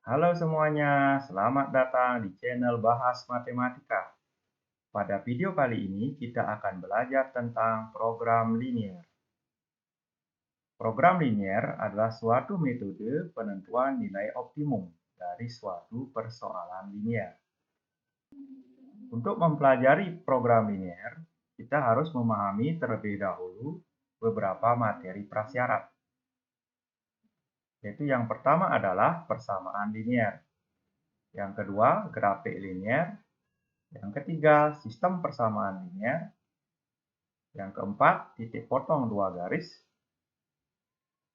Halo semuanya, selamat datang di channel Bahas Matematika. Pada video kali ini kita akan belajar tentang program linier. Program linier adalah suatu metode penentuan nilai optimum dari suatu persoalan linier. Untuk mempelajari program linier, kita harus memahami terlebih dahulu beberapa materi prasyarat. Yaitu yang pertama adalah persamaan linier. Yang kedua, grafik linier. Yang ketiga, sistem persamaan linier. Yang keempat, titik potong dua garis.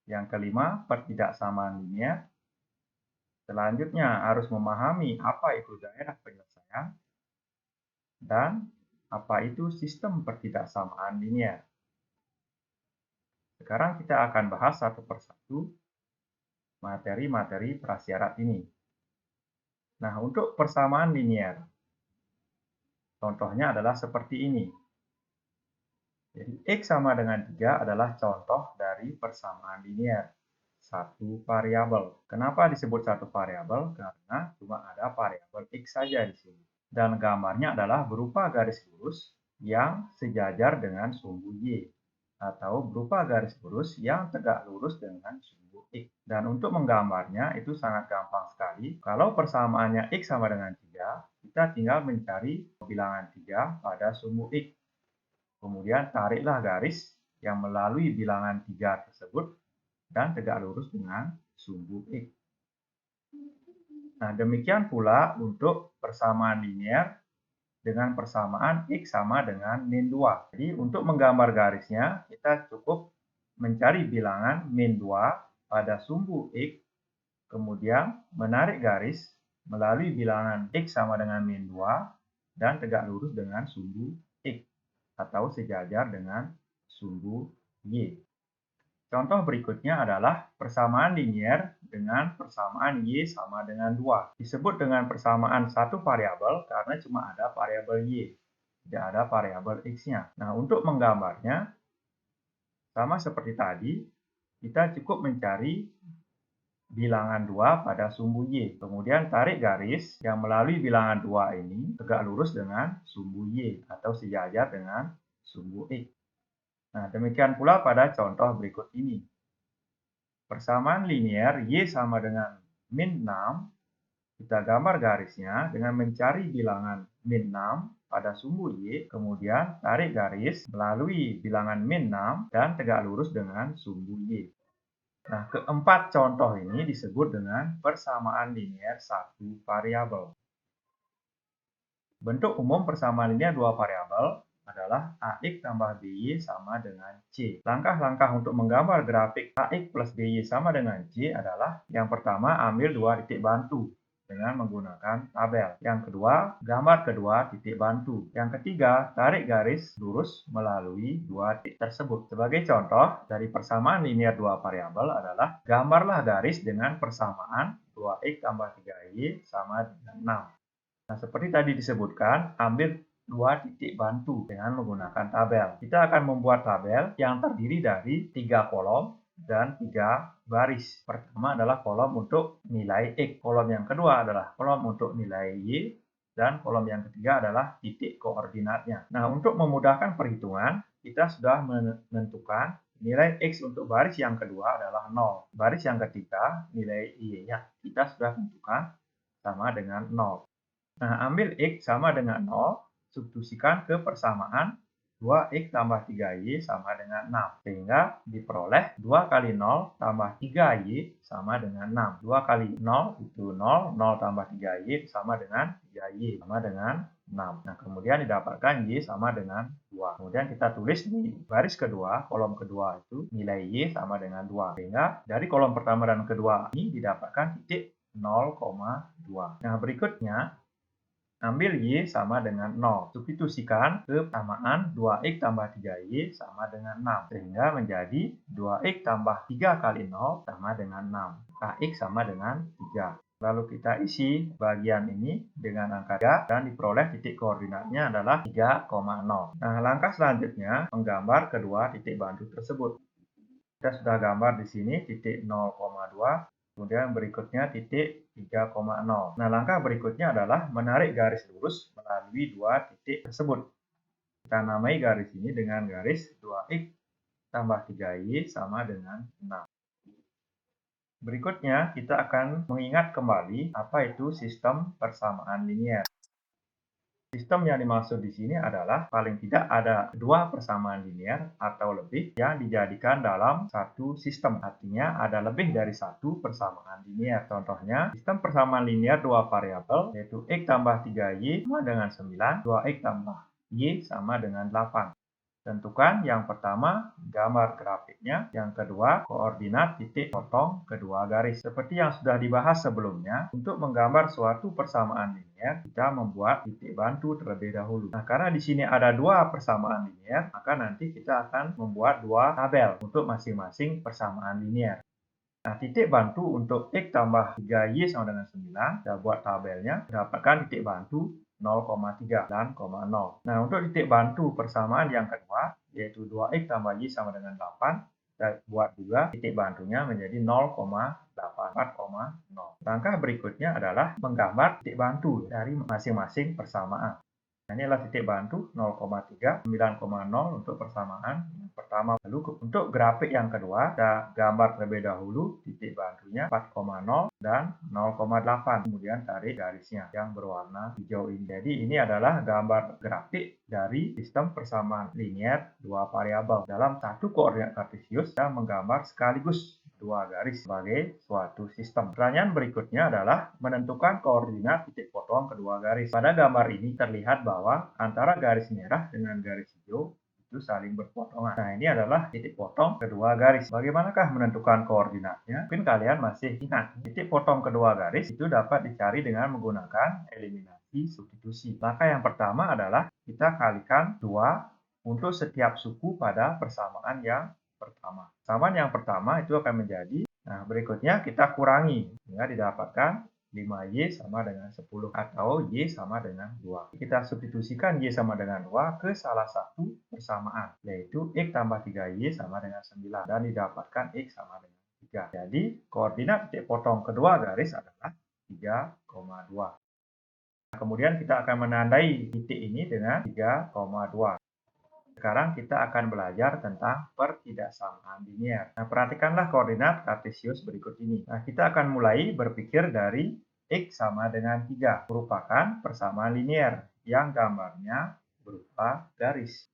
Yang kelima, pertidaksamaan linier. Selanjutnya, harus memahami apa itu daerah penyelesaian dan apa itu sistem pertidaksamaan linier. Sekarang kita akan bahas satu persatu materi-materi prasyarat ini. Nah, untuk persamaan linier, contohnya adalah seperti ini. Jadi, X sama dengan 3 adalah contoh dari persamaan linier. Satu variabel. Kenapa disebut satu variabel? Karena cuma ada variabel X saja di sini. Dan gambarnya adalah berupa garis lurus yang sejajar dengan sumbu Y. Atau berupa garis lurus yang tegak lurus dengan sumbu X. Dan untuk menggambarnya itu sangat gampang sekali. Kalau persamaannya X sama dengan 3, kita tinggal mencari bilangan 3 pada sumbu X. Kemudian tariklah garis yang melalui bilangan 3 tersebut dan tegak lurus dengan sumbu X. Nah, demikian pula untuk persamaan linier dengan persamaan X sama dengan min 2. Jadi, untuk menggambar garisnya, kita cukup mencari bilangan min 2 pada sumbu X, kemudian menarik garis melalui bilangan X sama dengan min 2 dan tegak lurus dengan sumbu X atau sejajar dengan sumbu Y. Contoh berikutnya adalah persamaan linier dengan persamaan Y sama dengan 2. Disebut dengan persamaan satu variabel karena cuma ada variabel Y, tidak ada variabel X-nya. Nah, untuk menggambarnya, sama seperti tadi, kita cukup mencari bilangan 2 pada sumbu Y. Kemudian tarik garis yang melalui bilangan 2 ini tegak lurus dengan sumbu Y atau sejajar dengan sumbu X. Nah, demikian pula pada contoh berikut ini. Persamaan linier Y sama dengan min 6, kita gambar garisnya dengan mencari bilangan min 6 pada sumbu Y, kemudian tarik garis melalui bilangan min 6 dan tegak lurus dengan sumbu Y. Nah, keempat contoh ini disebut dengan persamaan linier satu variabel. Bentuk umum persamaan linier dua variabel adalah AX tambah BY sama dengan C. Langkah-langkah untuk menggambar grafik AX plus BY sama dengan C adalah yang pertama, ambil dua titik bantu dengan menggunakan tabel. Yang kedua, gambar kedua titik bantu. Yang ketiga, tarik garis lurus melalui dua titik tersebut. Sebagai contoh, dari persamaan linier dua variabel adalah gambarlah garis dengan persamaan 2x tambah 3y sama dengan 6. Nah, seperti tadi disebutkan, ambil dua titik bantu dengan menggunakan tabel. Kita akan membuat tabel yang terdiri dari 3 kolom dan 3 baris. Pertama adalah kolom untuk nilai X. Kolom yang kedua adalah kolom untuk nilai Y. Dan kolom yang ketiga adalah titik koordinatnya. Nah, untuk memudahkan perhitungan, kita sudah menentukan nilai X untuk baris yang kedua adalah 0. Baris yang ketiga, nilai Y-nya kita sudah tentukan sama dengan 0. Nah, ambil X sama dengan 0, substitusikan ke persamaan 2x tambah 3y sama dengan 6. Sehingga diperoleh 2 kali 0 tambah 3y sama dengan 6. 2 kali 0 itu 0, 0 tambah 3y sama dengan 3y sama dengan 6. Nah, kemudian didapatkan y sama dengan 2. Kemudian kita tulis di baris kedua, kolom kedua itu nilai y sama dengan 2. Sehingga dari kolom pertama dan kedua ini didapatkan titik 0,2. Nah, berikutnya ambil Y sama dengan 0. Substitusikan ke persamaan 2X tambah 3Y sama dengan 6. Sehingga menjadi 2X tambah 3 kali 0 sama dengan 6. KX sama dengan 3. Lalu kita isi bagian ini dengan angka 3 dan diperoleh titik koordinatnya adalah 3,0. Nah, langkah selanjutnya menggambar kedua titik bantu tersebut. Kita sudah gambar di sini titik 0,2 Kemudian berikutnya titik 3,0. Nah, langkah berikutnya adalah menarik garis lurus melalui dua titik tersebut. Kita namai garis ini dengan garis 2x tambah 3y sama dengan 6. Berikutnya, kita akan mengingat kembali apa itu sistem persamaan linier. Sistem yang dimaksud di sini adalah paling tidak ada dua persamaan linier atau lebih yang dijadikan dalam satu sistem. Artinya ada lebih dari satu persamaan linier. Contohnya, sistem persamaan linier dua variabel yaitu x tambah 3y sama dengan 9, 2x tambah y sama dengan 8. Tentukan yang pertama gambar grafiknya, yang kedua koordinat titik potong kedua garis. Seperti yang sudah dibahas sebelumnya, untuk menggambar suatu persamaan linier, kita membuat titik bantu terlebih dahulu. Nah, karena di sini ada dua persamaan linier, maka nanti kita akan membuat dua tabel untuk masing-masing persamaan linier. Nah, titik bantu untuk x tambah 3y sama dengan 9, kita buat tabelnya, dapatkan titik bantu 0,3 dan 0. Nah, untuk titik bantu persamaan yang kedua, yaitu 2x tambah y sama dengan 8, kita buat juga titik bantunya menjadi 0,84,0. Langkah berikutnya adalah menggambar titik bantu dari masing-masing persamaan. Nah, ini adalah titik bantu 0,3, 9,0 untuk persamaan yang pertama. Lalu untuk grafik yang kedua, kita gambar terlebih dahulu titik bantunya 4,0 dan 0,8. Kemudian tarik garisnya yang berwarna hijau ini. Jadi ini adalah gambar grafik dari sistem persamaan linier dua variabel. Dalam satu koordinat kartesius, kita menggambar sekaligus dua garis sebagai suatu sistem. Pertanyaan berikutnya adalah menentukan koordinat titik potong kedua garis. Pada gambar ini terlihat bahwa antara garis merah dengan garis hijau itu saling berpotongan. Nah, ini adalah titik potong kedua garis. Bagaimanakah menentukan koordinatnya? Mungkin kalian masih ingat, titik potong kedua garis itu dapat dicari dengan menggunakan eliminasi substitusi. Langkah yang pertama adalah kita kalikan 2 untuk setiap suku pada persamaan yang pertama. Persamaan yang pertama itu akan menjadi, nah berikutnya kita kurangi, sehingga didapatkan 5y sama dengan 10 atau y sama dengan 2. Kita substitusikan y sama dengan 2 ke salah satu persamaan, yaitu x tambah 3y sama dengan 9 dan didapatkan x sama dengan 3. Jadi koordinat titik potong kedua garis adalah 3,2. Kemudian kita akan menandai titik ini dengan 3,2. Sekarang kita akan belajar tentang pertidaksamaan linier. Nah, perhatikanlah koordinat kartesius berikut ini. Nah, kita akan mulai berpikir dari x sama dengan 3, merupakan persamaan linier yang gambarnya berupa garis.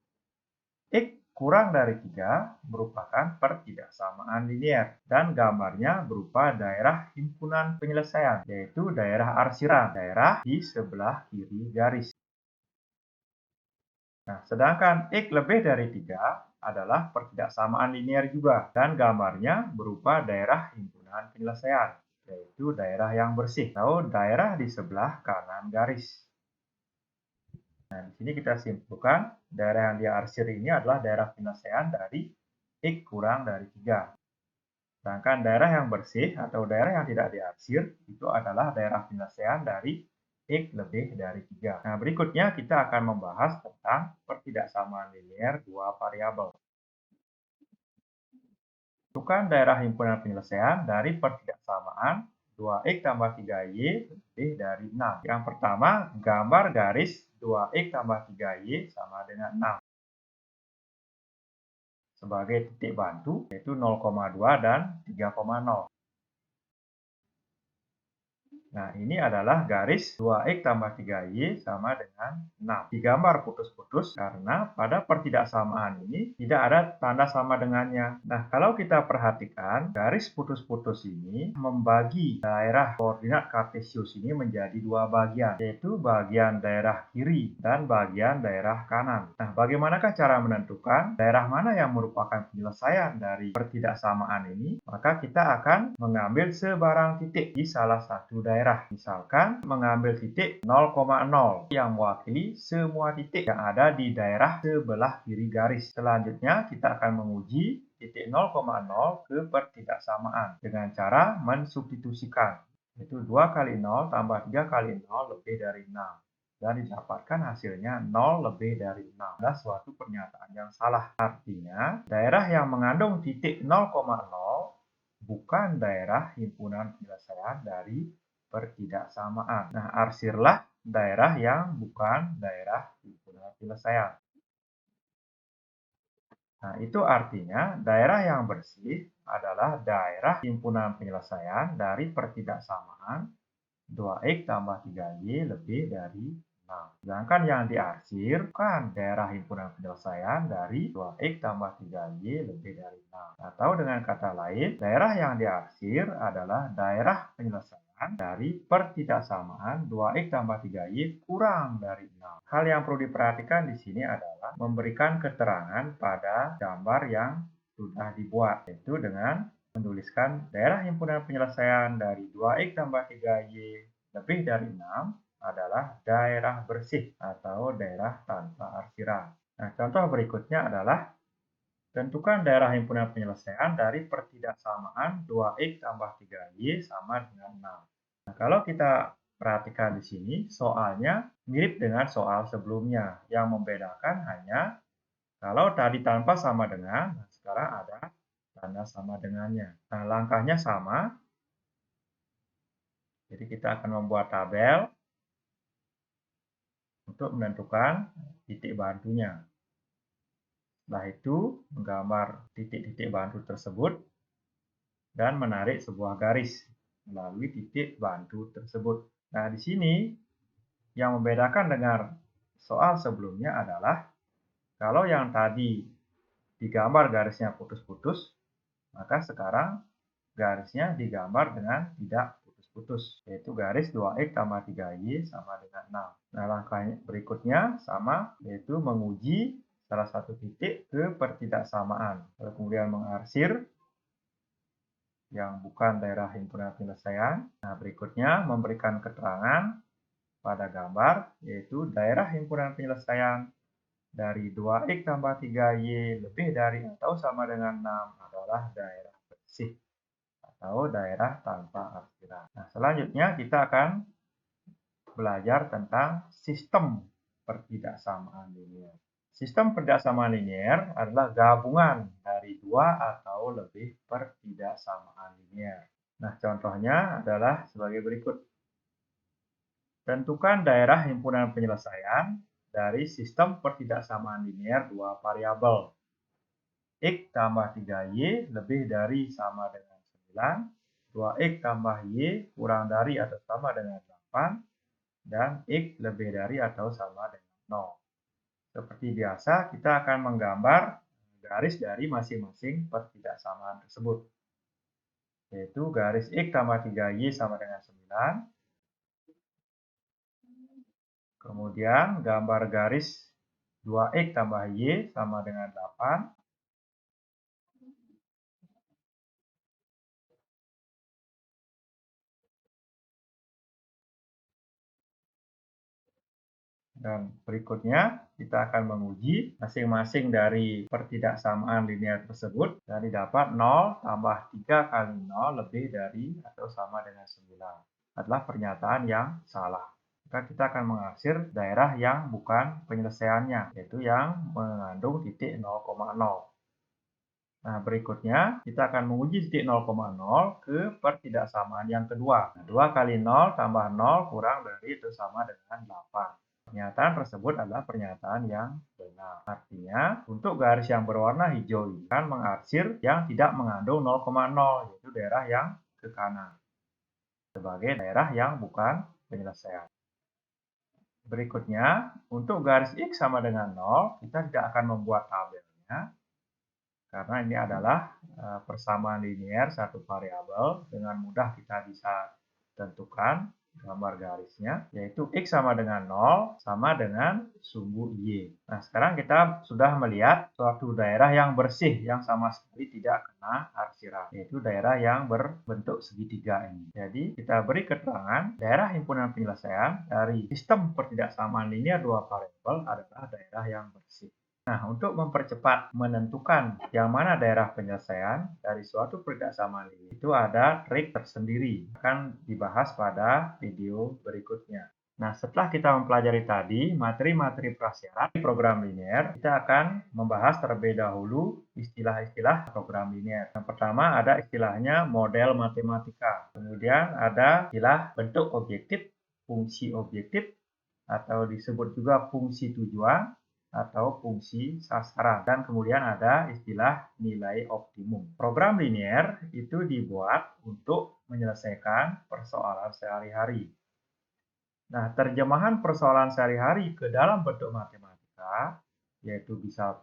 X kurang dari 3 merupakan pertidaksamaan linier dan gambarnya berupa daerah himpunan penyelesaian, yaitu daerah arsiran, daerah di sebelah kiri garis. Nah, sedangkan x lebih dari 3 adalah pertidaksamaan linier juga dan gambarnya berupa daerah himpunan penyelesaian, yaitu daerah yang bersih atau daerah di sebelah kanan garis. Nah, di sini kita simpulkan daerah yang diarsir ini adalah daerah penyelesaian dari x kurang dari 3. Sedangkan daerah yang bersih atau daerah yang tidak diarsir itu adalah daerah penyelesaian dari x lebih dari 3. Nah, berikutnya kita akan membahas tentang pertidaksamaan linier dua variabel. Tentukan daerah himpunan penyelesaian dari pertidaksamaan 2x tambah 3y lebih dari 6. Yang pertama, gambar garis 2x tambah 3y sama dengan 6 sebagai titik bantu, yaitu 0,2 dan 3,0. Nah, ini adalah garis 2x tambah 3y sama dengan 6. Digambar putus-putus karena pada pertidaksamaan ini tidak ada tanda sama dengannya. Nah, kalau kita perhatikan, garis putus-putus ini membagi daerah koordinat kartesius ini menjadi dua bagian, yaitu bagian daerah kiri dan bagian daerah kanan. Nah, bagaimanakah cara menentukan daerah mana yang merupakan penyelesaian dari pertidaksamaan ini? Maka kita akan mengambil sebarang titik di salah satu daerah. Misalkan mengambil titik 0,0 yang mewakili semua titik yang ada di daerah sebelah kiri garis. Selanjutnya kita akan menguji titik 0,0 ke pertidaksamaan dengan cara mensubstitusikan. Itu 2 kali 0 tambah 3 kali 0 lebih dari 6. Dan didapatkan hasilnya 0 lebih dari 6. Adalah suatu pernyataan yang salah. Artinya, daerah yang mengandung titik 0,0 bukan daerah himpunan penyelesaian dari pertidaksamaan. Nah, arsirlah daerah yang bukan daerah himpunan penyelesaian. Nah, itu artinya daerah yang bersih adalah daerah himpunan penyelesaian dari pertidaksamaan 2x tambah 3y lebih dari 6. Sedangkan yang diarsir bukan daerah himpunan penyelesaian dari 2x tambah 3y lebih dari 6. Atau dengan kata lain, daerah yang diarsir adalah daerah penyelesaian dari pertidaksamaan 2x tambah 3y kurang dari 6. Hal yang perlu diperhatikan di sini adalah memberikan keterangan pada gambar yang sudah dibuat, yaitu dengan menuliskan daerah himpunan penyelesaian dari 2x tambah 3y lebih dari 6 adalah daerah bersih atau daerah tanpa arsiran. Nah, contoh berikutnya adalah tentukan daerah himpunan penyelesaian dari pertidaksamaan 2x tambah 3y sama dengan 6. Nah, kalau kita perhatikan di sini, soalnya mirip dengan soal sebelumnya. Yang membedakan hanya kalau tadi tanpa sama dengan, nah sekarang ada tanda sama dengannya. Nah, langkahnya sama. Jadi kita akan membuat tabel untuk menentukan titik bantunya. Setelah itu, menggambar titik-titik bantu tersebut dan menarik sebuah garis melalui titik bantu tersebut. Nah, di sini yang membedakan dengan soal sebelumnya adalah kalau yang tadi digambar garisnya putus-putus, maka sekarang garisnya digambar dengan tidak putus-putus, yaitu garis 2x tambah 3y sama dengan 6. Nah, langkah berikutnya sama, yaitu menguji salah satu titik ke pertidaksamaan. Lalu kemudian mengarsir yang bukan daerah himpunan penyelesaian. Nah, berikutnya memberikan keterangan pada gambar, yaitu daerah himpunan penyelesaian dari 2x tambah 3y lebih dari atau sama dengan 6 adalah daerah bersih atau daerah tanpa arsiran. Nah, selanjutnya kita akan belajar tentang sistem pertidaksamaan linear. Sistem pertidaksamaan linear adalah gabungan dari dua atau lebih pertidaksamaan linear. Nah, contohnya adalah sebagai berikut. Tentukan daerah himpunan penyelesaian dari sistem pertidaksamaan linear dua variabel. X tambah 3y lebih dari sama dengan 9, 2x tambah y kurang dari atau sama dengan 8, dan x lebih dari atau sama dengan 0. Seperti biasa, kita akan menggambar garis dari masing-masing pertidaksamaan tersebut, yaitu garis x tambah 3y sama dengan 9, kemudian gambar garis 2x tambah y sama dengan 8, dan berikutnya kita akan menguji masing-masing dari pertidaksamaan linear tersebut dan didapat 0 tambah 3 kali 0 lebih dari atau sama dengan 9 adalah pernyataan yang salah. Maka kita akan mengarsir daerah yang bukan penyelesaiannya, yaitu yang mengandung titik 0,0. Nah, berikutnya kita akan menguji titik 0,0 ke pertidaksamaan yang kedua. Nah, 2 kali 0 tambah 0 kurang dari atau sama dengan 8. Pernyataan tersebut adalah pernyataan yang benar. Artinya, untuk garis yang berwarna hijau ini akan mengarsir yang tidak mengandung 0,0, yaitu daerah yang ke kanan, sebagai daerah yang bukan penyelesaian. Berikutnya, untuk garis X sama dengan 0, kita tidak akan membuat tabelnya, karena ini adalah persamaan linear satu variabel. Dengan mudah kita bisa tentukan gambar garisnya, yaitu X sama dengan 0 sama dengan sumbu Y. Nah, sekarang kita sudah melihat suatu daerah yang bersih yang sama sekali tidak kena arsiran, yaitu daerah yang berbentuk segitiga ini. Jadi kita beri keterangan daerah himpunan penyelesaian dari sistem pertidaksamaan linear dua variabel adalah daerah yang bersih. Nah, untuk mempercepat menentukan yang mana daerah penyelesaian dari suatu pertidaksamaan ini, itu ada trik tersendiri. Akan dibahas pada video berikutnya. Nah, setelah kita mempelajari tadi materi-materi prasyarat di program linear, kita akan membahas terlebih dahulu istilah-istilah program linear. Yang pertama ada istilahnya model matematika. Kemudian ada istilah bentuk objektif, fungsi objektif, atau disebut juga fungsi tujuan, atau fungsi sasaran. Dan kemudian ada istilah nilai optimum. Program linear itu dibuat untuk menyelesaikan persoalan sehari-hari. Nah, terjemahan persoalan sehari-hari ke dalam bentuk matematika, yaitu bisa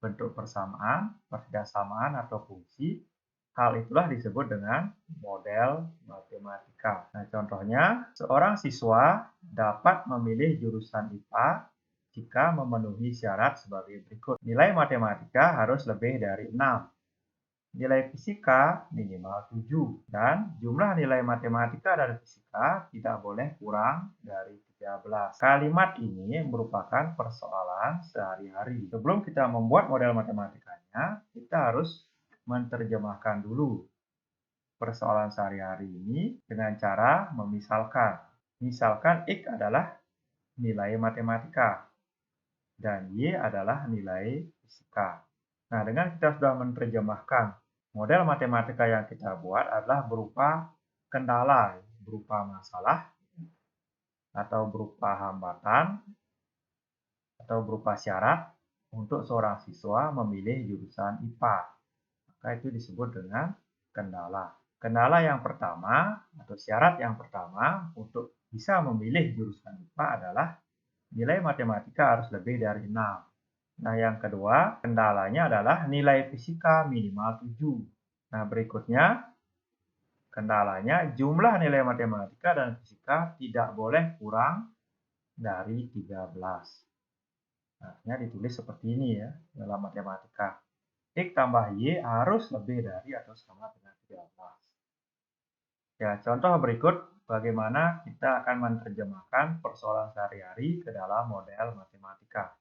bentuk persamaan, persamaan, atau fungsi, hal itulah disebut dengan model matematika. Nah, contohnya, seorang siswa dapat memilih jurusan IPA jika memenuhi syarat sebagai berikut. Nilai matematika harus lebih dari 6. Nilai fisika minimal 7 dan jumlah nilai matematika dan fisika tidak boleh kurang dari 13. Kalimat ini merupakan persoalan sehari-hari. Sebelum kita membuat model matematikanya, kita harus menerjemahkan dulu persoalan sehari-hari ini dengan cara memisalkan. Misalkan X adalah nilai matematika dan Y adalah nilai fisika. Nah, dengan kita sudah menerjemahkan model matematika yang kita buat adalah berupa kendala, berupa masalah, atau berupa hambatan, atau berupa syarat untuk seorang siswa memilih jurusan IPA. Maka itu disebut dengan kendala. Kendala yang pertama atau syarat yang pertama untuk bisa memilih jurusan IPA adalah nilai matematika harus lebih dari 6. Nah, yang kedua, kendalanya adalah nilai fisika minimal 7. Nah, berikutnya, kendalanya jumlah nilai matematika dan fisika tidak boleh kurang dari 13. Artinya ditulis seperti ini ya, dalam matematika. X tambah Y harus lebih dari atau sama dengan 13. Ya, contoh berikut bagaimana kita akan menerjemahkan persoalan sehari-hari ke dalam model matematika.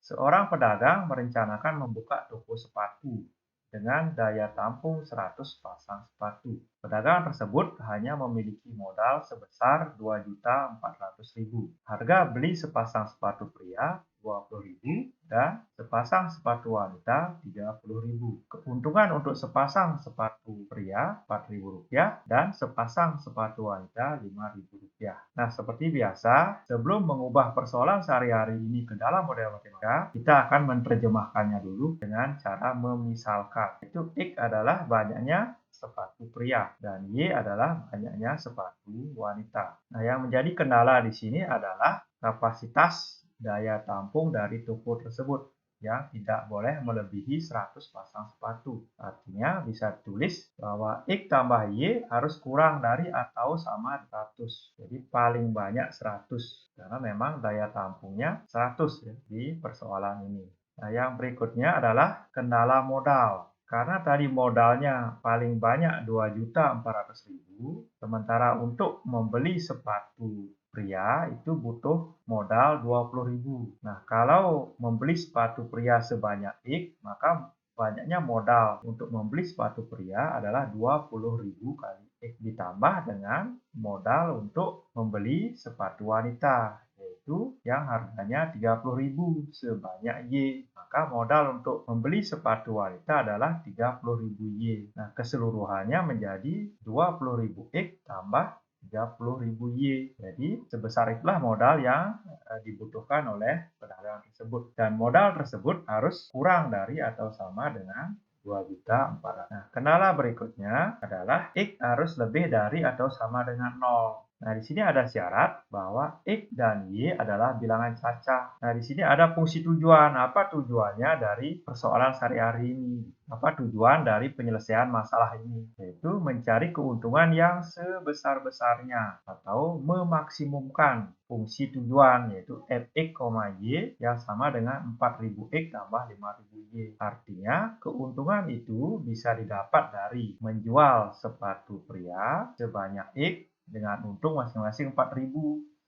Seorang pedagang merencanakan membuka toko sepatu dengan daya tampung 100 pasang sepatu. Pedagang tersebut hanya memiliki modal sebesar Rp2.400.000. Harga beli sepasang sepatu pria Rp20.000 dan sepasang sepatu wanita Rp30.000. Keuntungan untuk sepasang sepatu pria Rp4.000 dan sepasang sepatu wanita Rp5.000. Nah, seperti biasa, sebelum mengubah persoalan sehari-hari ini ke dalam model matematika, kita akan menerjemahkannya dulu dengan cara memisalkan. Itu X adalah banyaknya sepatu pria dan Y adalah banyaknya sepatu wanita. Nah, yang menjadi kendala di sini adalah kapasitas daya tampung dari toko tersebut yang tidak boleh melebihi 100 pasang sepatu. Artinya bisa tulis bahwa X tambah Y harus kurang dari atau sama 100. Jadi paling banyak 100 karena memang daya tampungnya 100 ya, di persoalan ini. Nah, yang berikutnya adalah kendala modal. Karena tadi modalnya paling banyak Rp2.400.000, sementara untuk membeli sepatu pria itu butuh modal Rp20.000. Nah, kalau membeli sepatu pria sebanyak X, maka banyaknya modal untuk membeli sepatu pria adalah Rp20.000 kali X ditambah dengan modal untuk membeli sepatu wanita, yaitu yang harganya Rp30.000 sebanyak Y. Maka modal untuk membeli sepatu wanita adalah Rp30.000 Y. Nah, keseluruhannya menjadi Rp20.000 X tambah Rp30.000Y. Jadi sebesar itulah modal yang dibutuhkan oleh pedagang tersebut. Dan modal tersebut harus kurang dari atau sama dengan Rp2.400.000. Nah, kendala berikutnya adalah X harus lebih dari atau sama dengan 0. Nah, di sini ada syarat bahwa X dan Y adalah bilangan cacah. Nah, di sini ada fungsi tujuan. Apa tujuannya dari persoalan sehari-hari ini? Apa tujuan dari penyelesaian masalah ini? Yaitu mencari keuntungan yang sebesar-besarnya atau memaksimumkan fungsi tujuan, yaitu fx, y yang sama dengan 4.000x tambah 5.000y. Artinya, keuntungan itu bisa didapat dari menjual sepatu pria sebanyak x dengan untung masing-masing 4.000,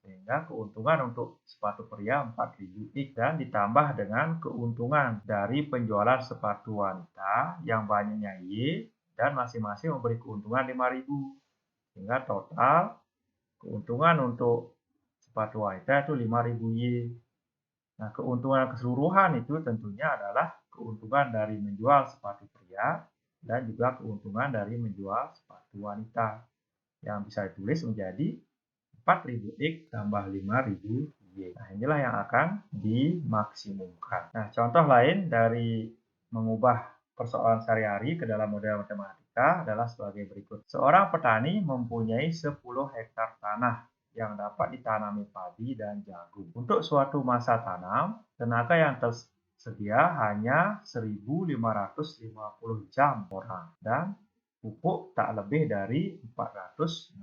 sehingga keuntungan untuk sepatu pria 4.000x dan ditambah dengan keuntungan dari penjualan sepatu wanita yang banyaknya Y dan masing-masing memberi keuntungan 5.000, sehingga total Keuntungan untuk sepatu wanita itu 5.000 Y. Nah, keuntungan keseluruhan itu tentunya adalah keuntungan dari menjual sepatu pria dan juga keuntungan dari menjual sepatu wanita yang bisa ditulis menjadi 4.000 X tambah 5.000 Y. Nah, inilah yang akan dimaksimumkan. Nah, contoh lain dari mengubah persoalan sehari-hari ke dalam model matematika adalah sebagai berikut. Seorang petani mempunyai 10 hektar tanah yang dapat ditanami padi dan jagung. Untuk suatu masa tanam, tenaga yang tersedia hanya 1.550 jam orang dan pupuk tak lebih dari 460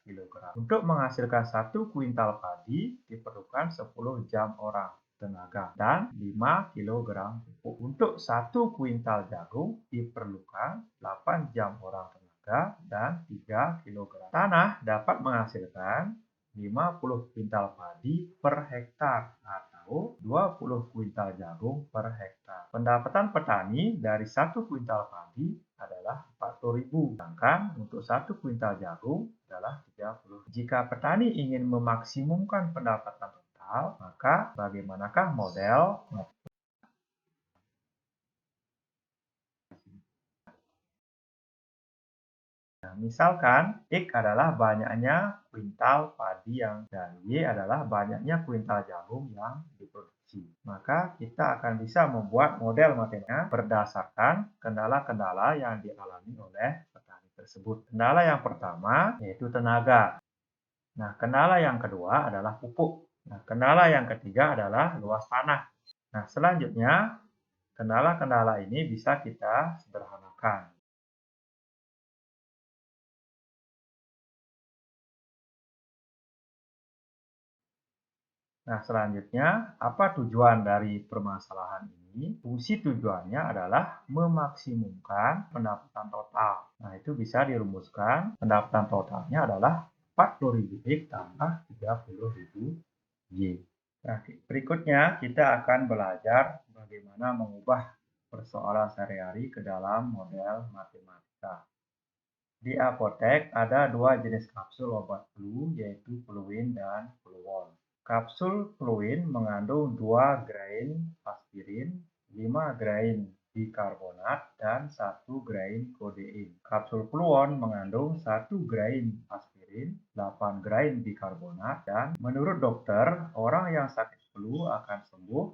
kg. Untuk menghasilkan 1 kuintal padi diperlukan 10 jam orang tenaga dan 5 kg pupuk. Untuk 1 kuintal jagung diperlukan 8 jam orang tenaga dan 3 kg. Tanah dapat menghasilkan 50 kuintal padi per hektar atau 20 kuintal jagung per hektar. Pendapatan petani dari 1 kuintal padi adalah 40.000, sedangkan untuk 1 kuintal jagung adalah 30. Jika petani ingin memaksimumkan pendapatan total, maka bagaimanakah model? Nah, misalkan X adalah banyaknya kuintal padi dan Y adalah banyaknya kuintal jagung yang diproduksi. Maka kita akan bisa membuat model matematika berdasarkan kendala-kendala yang dialami oleh petani tersebut. Kendala yang pertama yaitu tenaga. Nah, kendala yang kedua adalah pupuk. Nah, kendala yang ketiga adalah luas tanah. Nah, selanjutnya kendala-kendala ini bisa kita sederhanakan. Nah, selanjutnya, apa tujuan dari permasalahan ini? Fungsi tujuannya adalah memaksimumkan pendapatan total. Nah, itu bisa dirumuskan. Pendapatan totalnya adalah 40.000 X tambah 30.000 Y. Nah, berikutnya kita akan belajar bagaimana mengubah persoalan sehari-hari ke dalam model matematika. Di apotek ada dua jenis kapsul obat flu, yaitu Fluin dan Fluon. Kapsul fluin mengandung 2 grain aspirin, 5 grain bikarbonat, dan 1 grain kodein. Kapsul fluon mengandung 1 grain aspirin, 8 grain bikarbonat, dan menurut dokter, orang yang sakit flu akan sembuh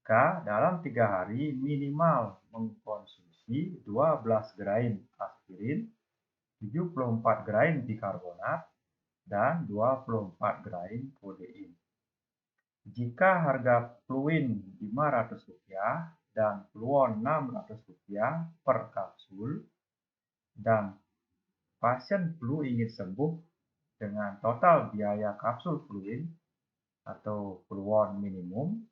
jika dalam 3 hari minimal mengkonsumsi 12 grain aspirin, 74 grain bikarbonat, dan 24 grain kodein. Jika harga fluin Rp500 dan fluon Rp600 per kapsul dan pasien flu ingin sembuh dengan total biaya kapsul fluin atau fluon minimum,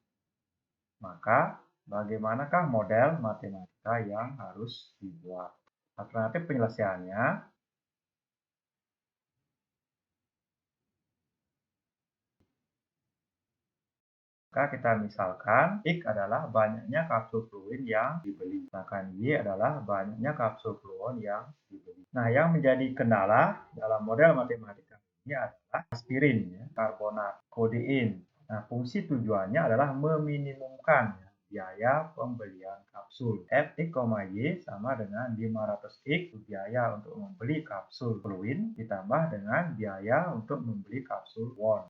maka bagaimanakah model matematika yang harus dibuat? Alternatif penyelesaiannya maka kita misalkan X adalah banyaknya kapsul fluin yang dibeli, sedangkan Y adalah banyaknya kapsul fluon yang dibeli. Nah, yang menjadi kendala dalam model matematika ini adalah aspirin, karbonat, kodein. Nah, fungsi tujuannya adalah meminimumkan biaya pembelian kapsul. Fx, Y sama dengan 500x biaya untuk membeli kapsul fluin ditambah dengan biaya untuk membeli kapsul fluon.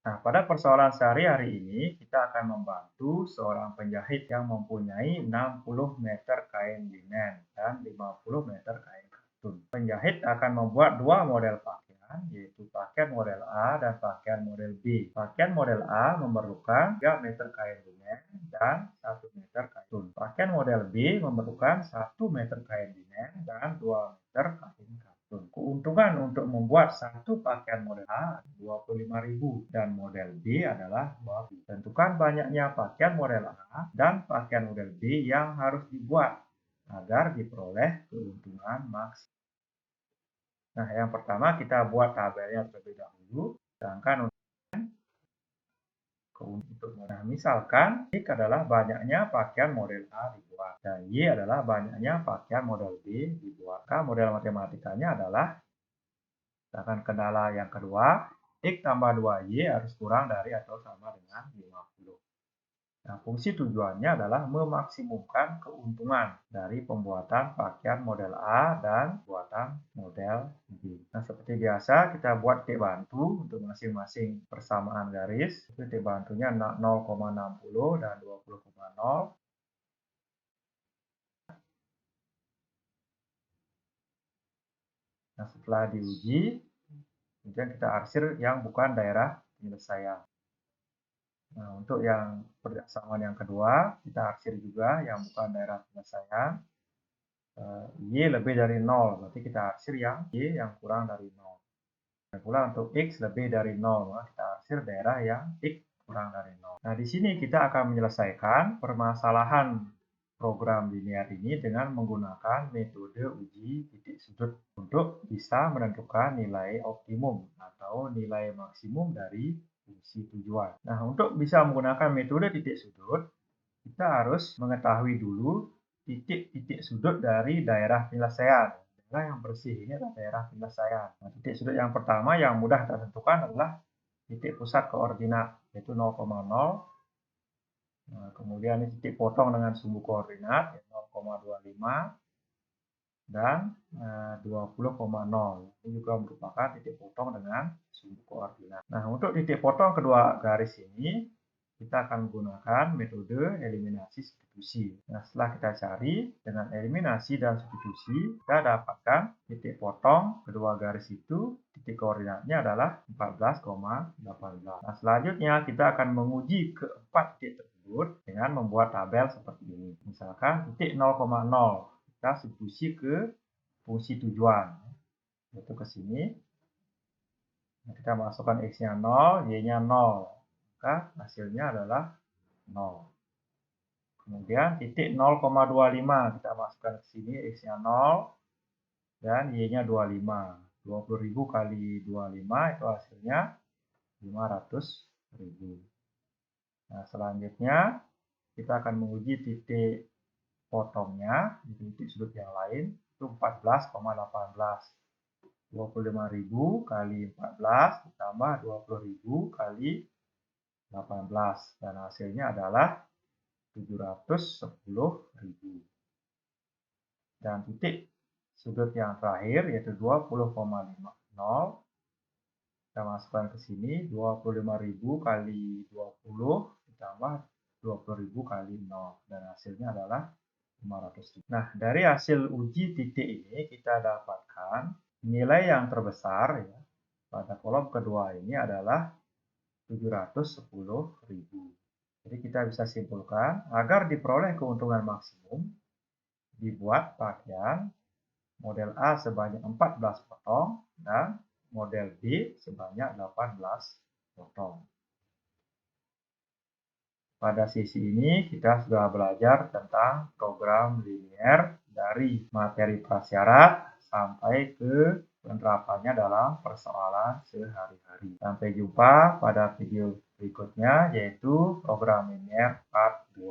Nah, pada persoalan sehari-hari ini, kita akan membantu seorang penjahit yang mempunyai 60 meter kain linen dan 50 meter kain katun. Penjahit akan membuat dua model pakaian, yaitu pakaian model A dan pakaian model B. Pakaian model A memerlukan 3 meter kain linen dan 1 meter katun. Pakaian model B memerlukan 1 meter kain linen dan 2 meter kain katun. Keuntungan untuk membuat satu pakaian model A 25.000 dan model B adalah 20. Tentukan banyaknya pakaian model A dan pakaian model B yang harus dibuat agar diperoleh keuntungan maksimal. Nah, yang pertama kita buat tabelnya terlebih dahulu. Sedangkan untuk modal, misalkan X adalah banyaknya pakaian model A dibuat dan Y adalah banyaknya pakaian model B dibuat. Maka model matematikanya adalah Sedangkan kendala yang kedua, X tambah 2Y harus kurang dari atau sama dengan 50. Nah, fungsi tujuannya adalah memaksimumkan keuntungan dari pembuatan pakaian model A dan buatan model B. Nah, seperti biasa kita buat titik bantu untuk masing-masing persamaan garis. Titik bantunya 0,60 dan 20,0. Nah, setelah diuji, kemudian kita arsir yang bukan daerah penyelesaian. Nah, untuk yang persamaan yang kedua, kita arsir juga yang bukan daerah penyelesaian. Y lebih dari 0, berarti kita arsir yang Y yang kurang dari 0. Dan pula untuk X lebih dari 0, maka kita arsir daerah yang X kurang dari 0. Nah, di sini kita akan menyelesaikan permasalahan program linear ini dengan menggunakan metode uji titik sudut untuk bisa menentukan nilai optimum atau nilai maksimum dari fungsi tujuan. Nah, untuk bisa menggunakan metode titik sudut, kita harus mengetahui dulu titik-titik sudut dari daerah penyelesaian. Daerah yang bersih ini adalah daerah penyelesaian. Nah, titik sudut yang pertama yang mudah kita tentukan adalah titik pusat koordinat, yaitu 0,0. Nah, kemudian ini titik potong dengan sumbu koordinat 0,25 dan 20,0. Ini juga merupakan titik potong dengan sumbu koordinat. Nah, untuk titik potong kedua garis ini, kita akan menggunakan metode eliminasi substitusi. Nah, setelah kita cari dengan eliminasi dan substitusi, kita dapatkan titik potong kedua garis itu, titik koordinatnya adalah 14,18. Nah, selanjutnya kita akan menguji keempat titik tersebut dengan membuat tabel seperti ini. Misalkan titik 0,0, kita substitusi ke fungsi tujuan, yaitu ke sini. Nah, kita masukkan X-nya 0, Y-nya 0. Maka hasilnya adalah 0. Kemudian titik 0,25 kita masukkan ke sini, X-nya 0 dan Y-nya 25. 20.000 kali 25 itu hasilnya 500.000. Nah, selanjutnya kita akan menguji titik potongnya di titik sudut yang lain, itu 14,18. 25.000 kali 14 ditambah 20.000 kali 18 dan hasilnya adalah 710.000. Dan titik sudut yang terakhir yaitu 20,50 kita masukkan ke sini, 25.000 kali 20 ditambah 20.000 kali 0 dan hasilnya adalah 500.000. Nah, dari hasil uji titik ini kita dapatkan nilai yang terbesar ya, pada kolom kedua ini adalah 710.000. Jadi kita bisa simpulkan agar diperoleh keuntungan maksimum, dibuat pakaian model A sebanyak 14 potong dan model B sebanyak 18 potong. Pada sesi ini kita sudah belajar tentang program linear dari materi prasyarat sampai ke penerapannya dalam persoalan sehari-hari. Sampai jumpa pada video berikutnya yaitu program linear part 2.